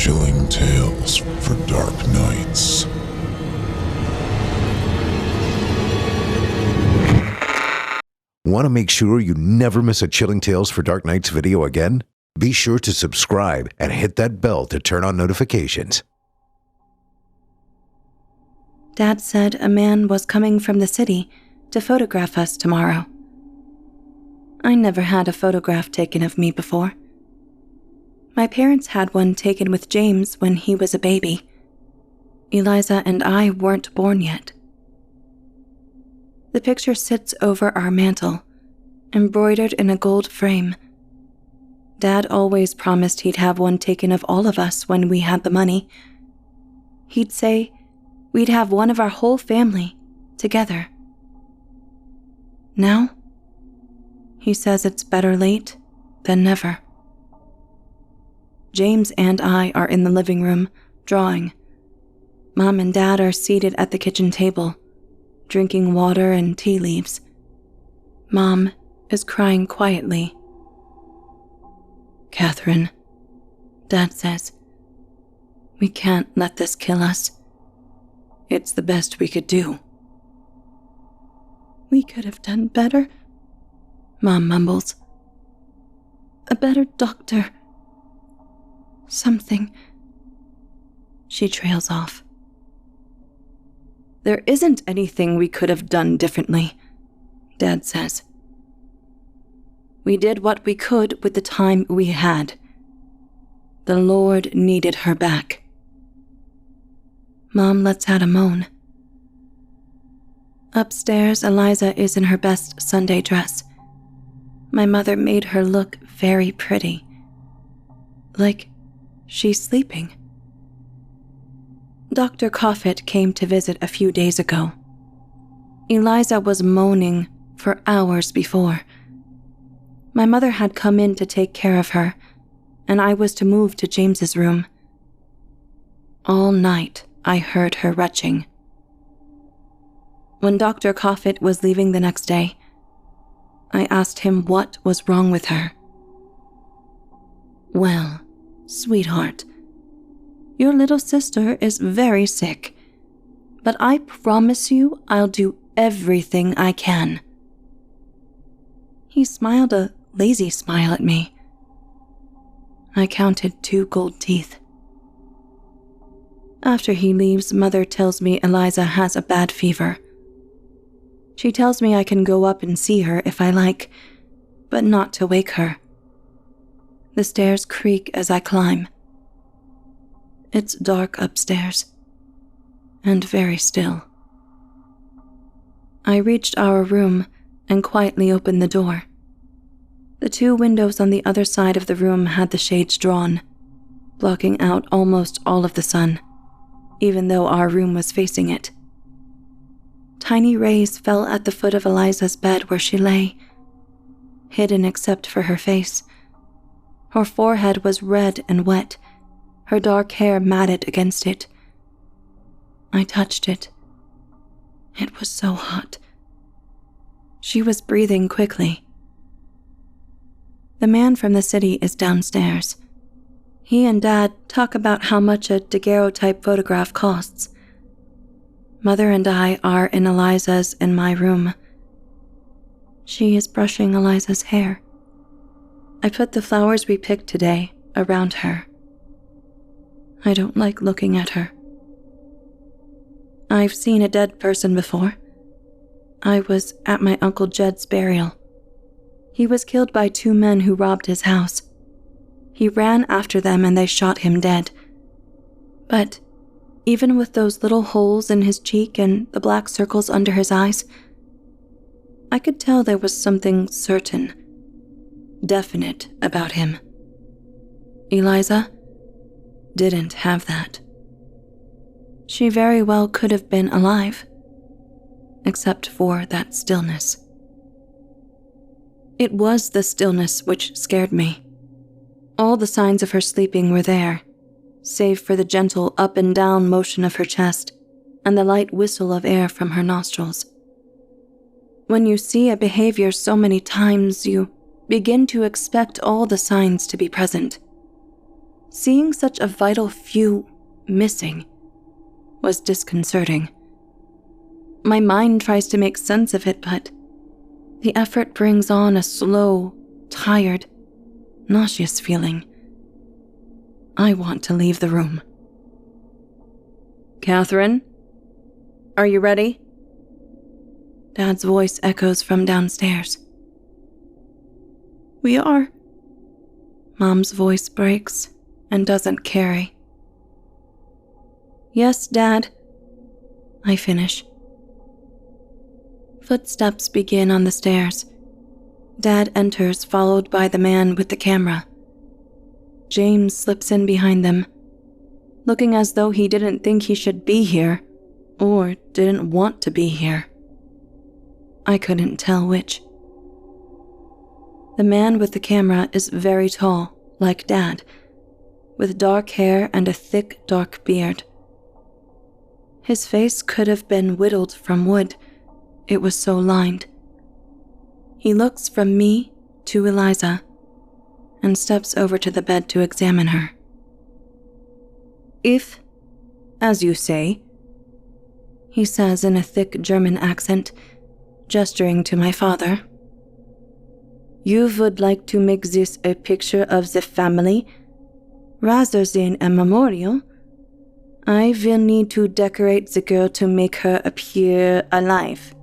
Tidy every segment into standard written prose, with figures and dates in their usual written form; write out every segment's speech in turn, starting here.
Chilling tales for dark nights. Want to make sure you never miss a Chilling Tales for Dark Nights video again? Be sure to subscribe and hit that bell to turn on notifications. Dad said a man was coming from the city to photograph us tomorrow. I never had a photograph taken of me before. My parents had one taken with James when he was a baby. Eliza and I weren't born yet. The picture sits over our mantel, embroidered in a gold frame. Dad always promised he'd have one taken of all of us when we had the money. He'd say we'd have one of our whole family together. Now, he says it's better late than never. James and I are in the living room, drawing. Mom and Dad are seated at the kitchen table, drinking water and tea leaves. Mom is crying quietly. "Catherine," Dad says, "we can't let this kill us. It's the best we could do." "We could have done better," Mom mumbles. "A better doctor. Something." She trails off. "There isn't anything we could have done differently," Dad says. "We did what we could with the time we had. The Lord needed her back." Mom lets out a moan. Upstairs, Eliza is in her best Sunday dress. My mother made her look very pretty. Like she's sleeping. Dr. Coffett came to visit a few days ago. Eliza was moaning for hours before. My mother had come in to take care of her, and I was to move to James's room. All night, I heard her retching. When Dr. Coffett was leaving the next day, I asked him what was wrong with her. "Well, sweetheart, your little sister is very sick, but I promise you I'll do everything I can." He smiled a lazy smile at me. I counted 2 gold teeth. After he leaves, Mother tells me Eliza has a bad fever. She tells me I can go up and see her if I like, but not to wake her. The stairs creak as I climb. It's dark upstairs, and very still. I reached our room and quietly opened the door. The 2 windows on the other side of the room had the shades drawn, blocking out almost all of the sun, even though our room was facing it. Tiny rays fell at the foot of Eliza's bed where she lay, hidden except for her face. Her forehead was red and wet, her dark hair matted against it. I touched it. It was so hot. She was breathing quickly. The man from the city is downstairs. He and Dad talk about how much a daguerreotype photograph costs. Mother and I are in Eliza's and my room. She is brushing Eliza's hair. I put the flowers we picked today around her. I don't like looking at her. I've seen a dead person before. I was at my Uncle Jed's burial. He was killed by 2 men who robbed his house. He ran after them and they shot him dead. But even with those little holes in his cheek and the black circles under his eyes, I could tell there was something certain, definite about him. Eliza didn't have that. She very well could have been alive, except for that stillness. It was the stillness which scared me. All the signs of her sleeping were there, save for the gentle up and down motion of her chest and the light whistle of air from her nostrils. When you see a behavior so many times, you begin to expect all the signs to be present. Seeing such a vital few missing was disconcerting. My mind tries to make sense of it, but the effort brings on a slow, tired, nauseous feeling. I want to leave the room. Catherine, are you ready? Dad's voice echoes from downstairs. We are. Mom's voice breaks and doesn't carry. Yes, Dad. I finish. Footsteps begin on the stairs. Dad enters, followed by the man with the camera. James slips in behind them, looking as though he didn't think he should be here, or didn't want to be here. I couldn't tell which. The man with the camera is very tall, like Dad, with dark hair and a thick, dark beard. His face could have been whittled from wood. It was so lined. He looks from me to Eliza and steps over to the bed to examine her. If, as you say, he says in a thick German accent, gesturing to my father, you would like to make this a picture of the family rather than a memorial, I will need to decorate the girl to make her appear alive.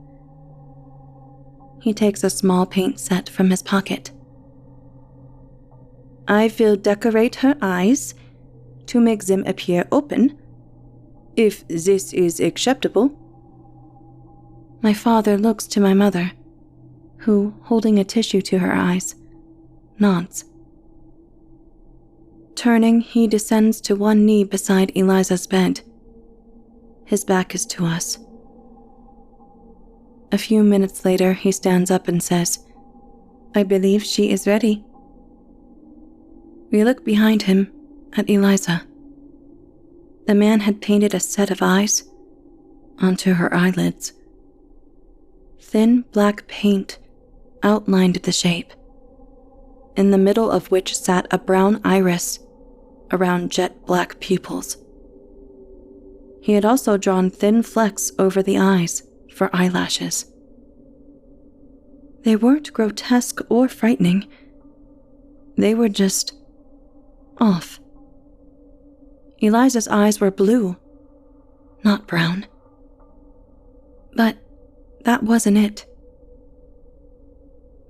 He takes a small paint set from his pocket. I will decorate her eyes to make them appear open, if this is acceptable. My father looks to my mother, who, holding a tissue to her eyes, nods. Turning, he descends to one knee beside Eliza's bed. His back is to us. A few minutes later, he stands up and says, I believe she is ready. We look behind him at Eliza. The man had painted a set of eyes onto her eyelids. Thin black paint outlined the shape, in the middle of which sat a brown iris around jet black pupils. He had also drawn thin flecks over the eyes for eyelashes. They weren't grotesque or frightening. They were just off. Eliza's eyes were blue, not brown. But that wasn't it.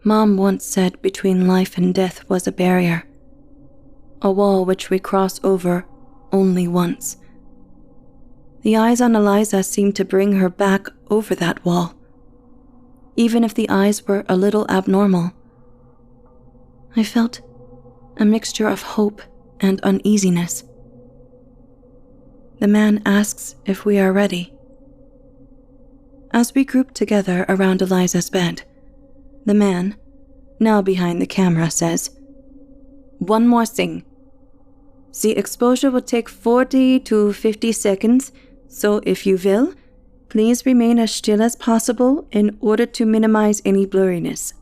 Mom once said between life and death was a barrier, a wall which we cross over only once. The eyes on Eliza seemed to bring her back over that wall, even if the eyes were a little abnormal. I felt a mixture of hope and uneasiness. The man asks if we are ready. As we group together around Eliza's bed, the man, now behind the camera, says, One more thing. The exposure will take 40 to 50 seconds, so if you will, please remain as still as possible in order to minimize any blurriness.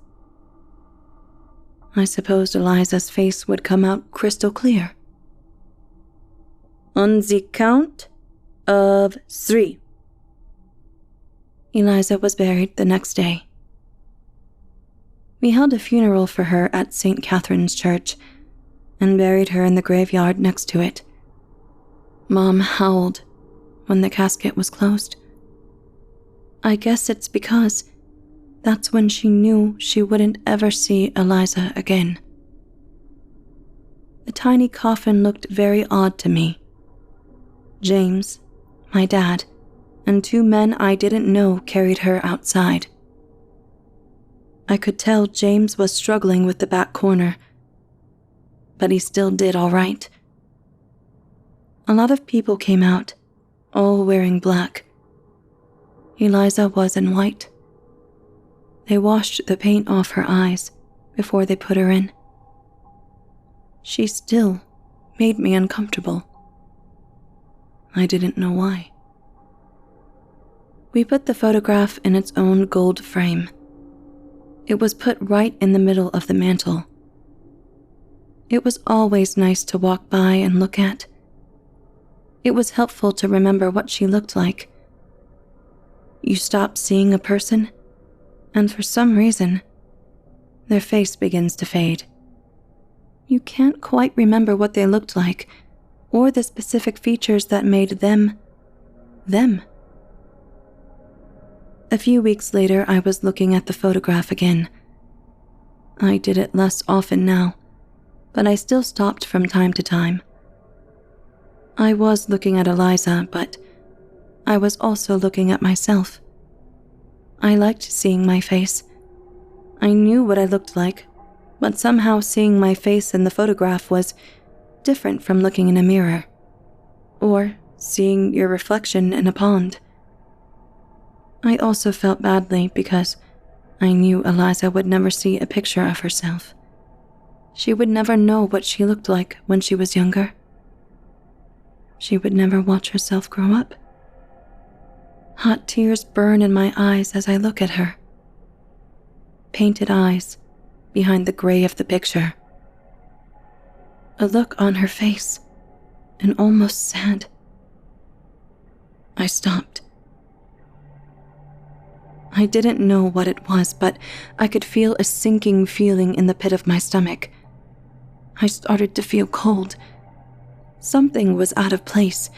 I supposed Eliza's face would come out crystal clear. On the count of 3. Eliza was buried the next day. We held a funeral for her at St. Catherine's Church and buried her in the graveyard next to it. Mom howled when the casket was closed. I guess it's because that's when she knew she wouldn't ever see Eliza again. The tiny coffin looked very odd to me. James, my dad, and 2 men I didn't know carried her outside. I could tell James was struggling with the back corner, but he still did all right. A lot of people came out, all wearing black. Eliza was in white. They washed the paint off her eyes before they put her in. She still made me uncomfortable. I didn't know why. We put the photograph in its own gold frame. It was put right in the middle of the mantel. It was always nice to walk by and look at. It was helpful to remember what she looked like. You stop seeing a person, and for some reason, their face begins to fade. You can't quite remember what they looked like, or the specific features that made them, them. A few weeks later, I was looking at the photograph again. I did it less often now, but I still stopped from time to time. I was looking at Eliza, but I was also looking at myself. I liked seeing my face. I knew what I looked like, but somehow seeing my face in the photograph was different from looking in a mirror, or seeing your reflection in a pond. I also felt badly because I knew Eliza would never see a picture of herself. She would never know what she looked like when she was younger. She would never watch herself grow up. Hot tears burn in my eyes as I look at her. Painted eyes behind the gray of the picture. A look on her face, and almost sad. I stopped. I didn't know what it was, but I could feel a sinking feeling in the pit of my stomach. I started to feel cold. Something was out of place.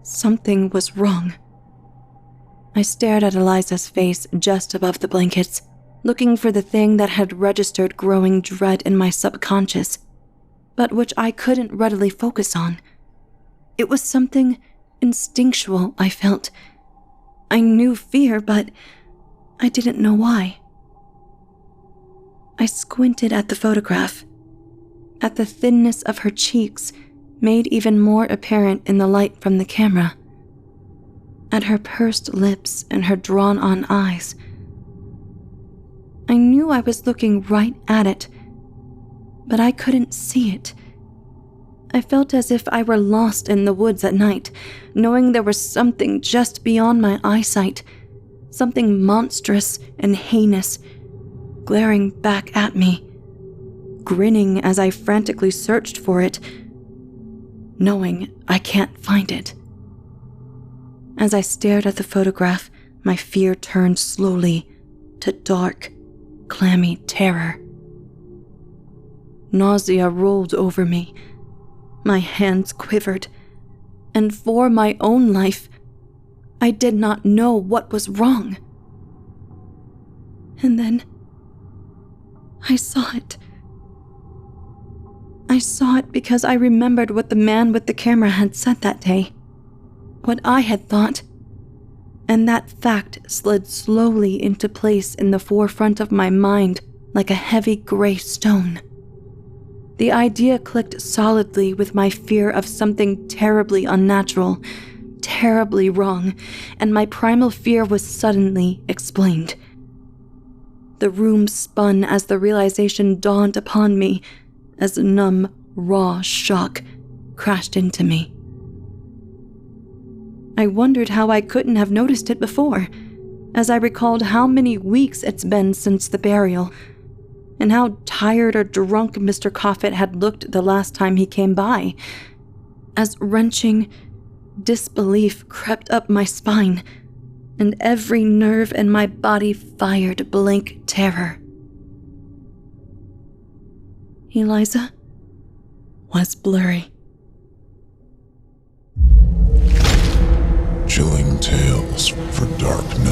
Something was wrong. I stared at Eliza's face just above the blankets, looking for the thing that had registered growing dread in my subconscious, but which I couldn't readily focus on. It was something instinctual, I felt. I knew fear, but I didn't know why. I squinted at the photograph, at the thinness of her cheeks, made even more apparent in the light from the camera, at her pursed lips and her drawn-on eyes. I knew I was looking right at it, but I couldn't see it. I felt as if I were lost in the woods at night, knowing there was something just beyond my eyesight, something monstrous and heinous, glaring back at me, grinning as I frantically searched for it, knowing I can't find it. As I stared at the photograph, my fear turned slowly to dark, clammy terror. Nausea rolled over me. My hands quivered, and for my own life, I did not know what was wrong. And then, I saw it. I saw it because I remembered what the man with the camera had said that day, what I had thought, and that fact slid slowly into place in the forefront of my mind like a heavy gray stone. The idea clicked solidly with my fear of something terribly unnatural, terribly wrong, and my primal fear was suddenly explained. The room spun as the realization dawned upon me, as numb, raw shock crashed into me. I wondered how I couldn't have noticed it before, as I recalled how many weeks it's been since the burial, and how tired or drunk Mr. Coffet had looked the last time he came by, as wrenching disbelief crept up my spine, and every nerve in my body fired blank terror. Eliza was blurry. Chilling tales for dark nights.